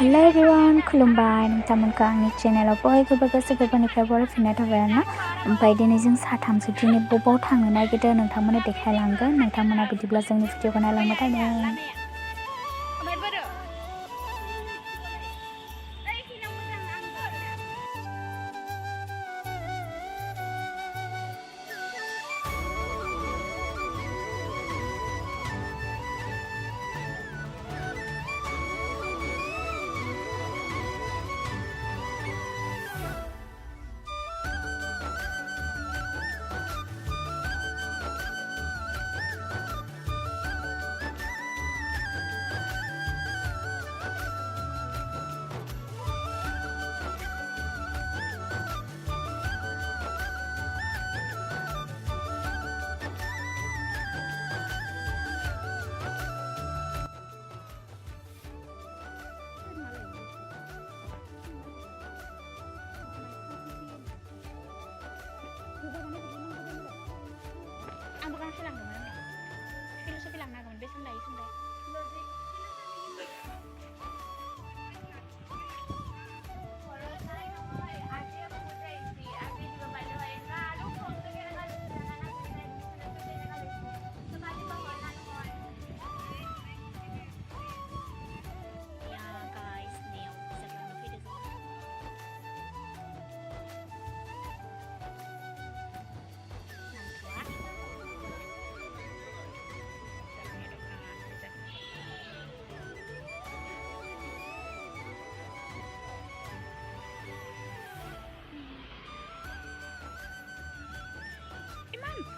Hello everyone, खुलुमबाय नोंथांमोनखौ आंनि चेनेलाव बयखौबो गोसो गोरबोनिफ्राय बरायफिननाय थाबाय आरोना। ओमफ्राय दिनै जों साथामसो दिनै बबाव थांनो नागिरदों नोंथांमोननो देखायलांगोन। नोंथांमोना बिदिब्ला जोंनि भिडिअखौ नायलांबाय थादों। Ang bakal silang naman ya. Filosofi lang na gamon, besang lahi sunday.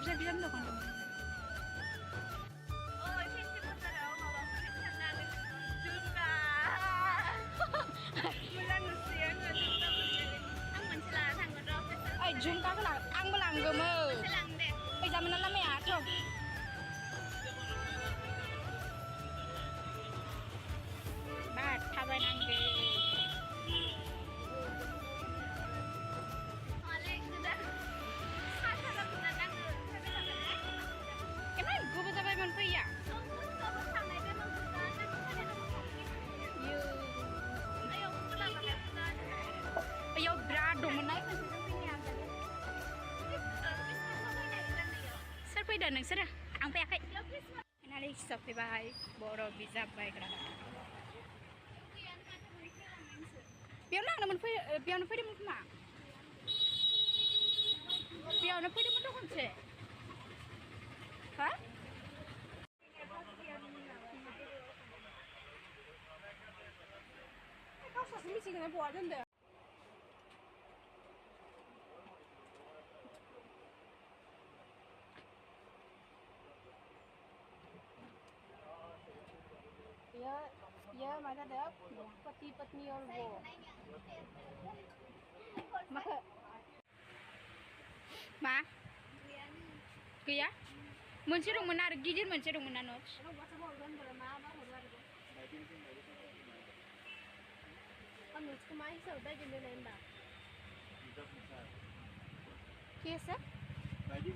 Bisa-bisa dong kan. Oh, sini putar mau bawa sana juga. Bulan usia nggak juga begini. Ang mencilah sang ngedok. Ay, Jwng ka lang. Ang belang gemo. Belang deh. Ay, zaman na may ato. Bat, tabay nang deh. Fayda nang sara ang pakai nari sapi bai boro bisa bai kra biar nang naman biar na pwede mo kuma biar na pwede mo to kunse ha kaso simi sing na buat den Ya mana dah peti-peti और वो मा गैया मोनसे दंमोन आरो गिदिर मोनसे दंमोन ना न'ट न'टखौ मा हिसाबै बायदिनो नाय होनबा কি আছে বাইদি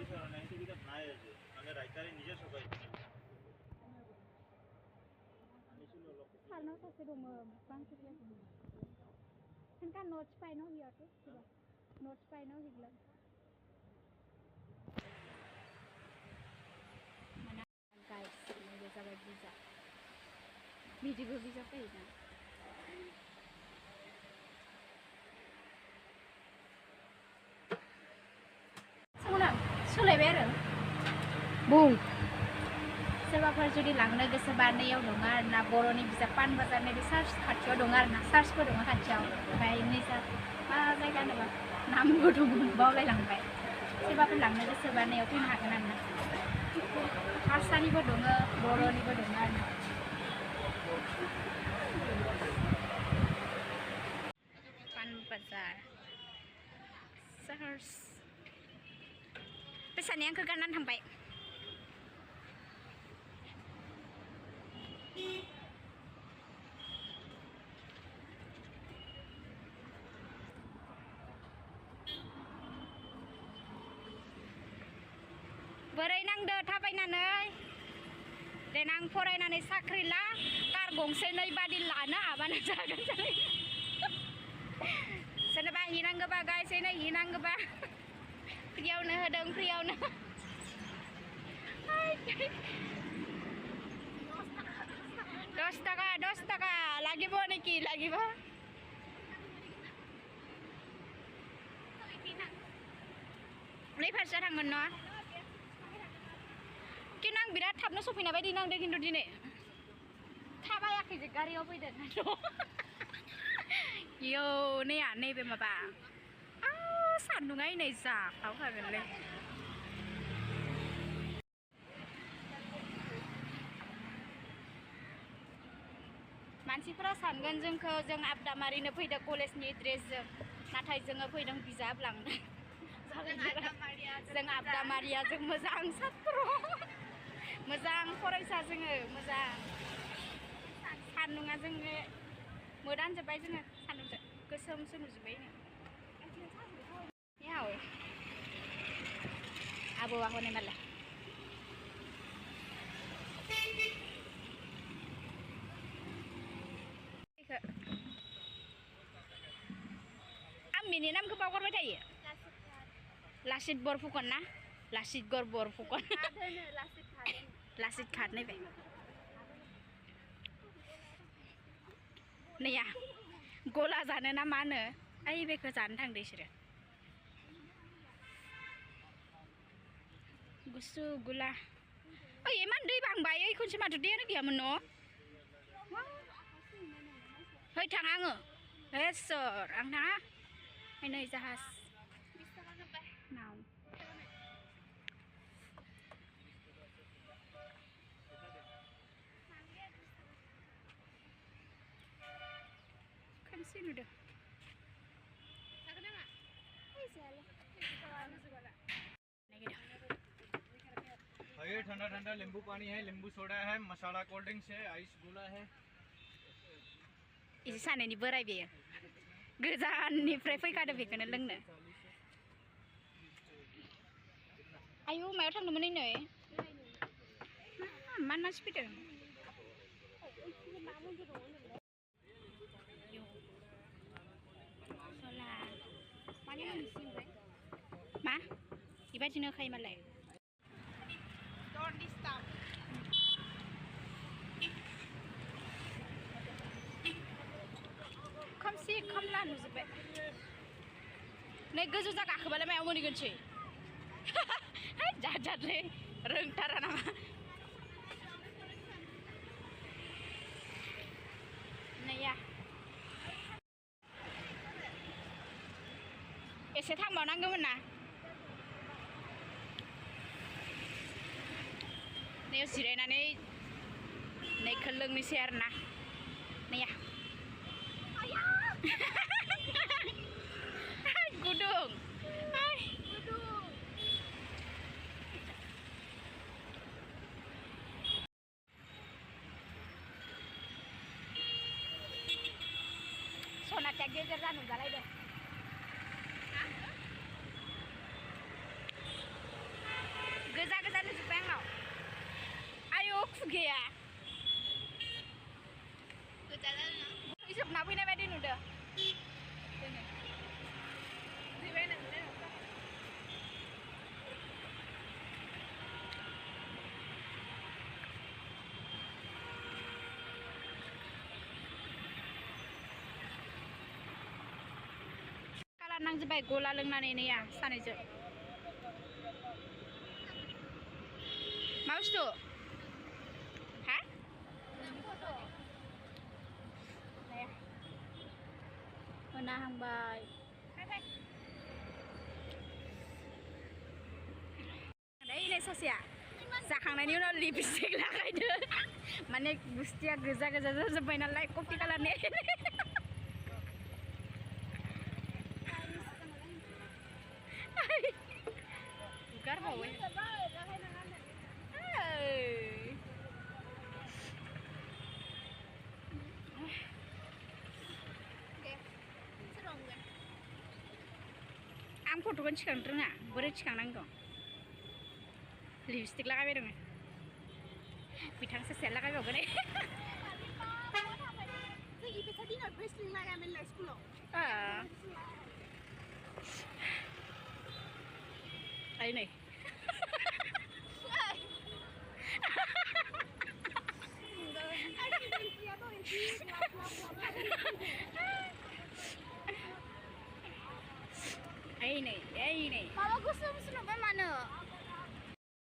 সারা নাই তো কিটা নাই আছে মানে রাইটারে নিজে সবাই Karena saya sudah membang sih kan notes final ya tuh coba notes final hilang mana guys ini bisa bisa juga bisa kayak semua sulai beres bung सोरबाफोर जुदि लांनो गोसोबा नैयाव दङ आरो ना बर'नि बिजाब पान बाजारनि बे सार्च खाथियाव दङ आरो ना सार्चबो दङ खाथियाव ओमफ्राय नैजा मा जायगा होनोबा नामबो दङ बावलायलांबाय सोरबाफोर लांनो गोसोबा नैयाव फैनो हागोन आरो ना हारसानिबो दङ बर'निबो दङ आरो ना पान बाजार सार्च बेसानि आंखौ गाननानै थांबाय बोरै नांदो थाबायनानै देनां फरायनानै साख्रि ला कार गंसे नोंसोरनै बादि लानो हाबानो जागोन सोरनोबा हैनांगौबा गायसैनो हैनांगौबा फ्रियावनो होदों फ्रियावनो 10 taka lagi bo niki lagi bo नै फारसे थांगोन न किन्तु आं बिराद थाबनो सफैनाय बायदि नांदों किन्तु दिनै थाबायाखै जे गारियाव फैदों यो नैया नैबे माबा सान्दुङा नै जाखावखागोनलै मानसिफोरा सानगोन जोंखौ जों आबदामारिनो फैदों कलेजनि ड्रेसजों नाथाय जोङो फैदों बिजाब लांनो जों आबदामारिया जों मोजां सात्र मोजां फरायसा जोङो मोजां सान्दुङा जोङो मोदानजोब्बाय जोङो सान्दुंजों गोसोमसो नुजोब्बाय याव आबौआ हनै माला आं बिनि नामखौ बावगारबाय थायो लासित बरफुकन ना लासित बरफुकन लासित खात नैबे नैया गला जानो ना मा होनो ओइ बेखौ जानो थांदो बिसोरो गुसु गुला ओइ इमान दै बांबाय ओइ खनसे माथो दैयानो गैयामोन न है थाङा आङो हे सोर आं थाङा नै जाहाज नाव खोमसि नुदों ये ठंडा ठंडा नींबू पानी है नींबू सोडा है मसाला कोल्ड ड्रिंक्स है आइस गोला है इसे सानैनि बोराय बेयो गोजाननिफ्राय फैखादों बेखौनो लोंनो आयु मायाव थांदोंमोन नै मान मानसि फैदों मा बेबायदिनो होखायो मालाय खोमसि खोमला नुजोब्बाय नै गोजौ जा गाखोबालाय मायाव मोनहैगोनसै जाद जादलै रोंथारा नामा नैया एसे थांबावनांगौमोन ना नैयाव जिरायनानै नैखौ लोंनोसै आरो ना नैया गुदुं सनाथिया गेजेर जानो नुजालायदों गोजा गोजा नुजोब्बाय आंनाव आयौ खुगाया जोबना फैनाय बायदि नुदों कालार नांजोब्बाय गला लोंनानै नैया सानैजों मा बुस्थु हा मोनाहांबाय नै सासेया जाखांनायनि उनाव लिपस्टिक लागायदो माने गुस्थिया गोजा गोजा जाजोब्बाय नालाय कफि कालारनि गारबावो आं फट'खौनो थिखांनो रोङा बोरै थिखांनांगौ लिपस्टिक लागायबाय दङ बिथां सासेया लागायबावगोन Ay nih. Ay nih. Mama gusto mo sunod ba mano?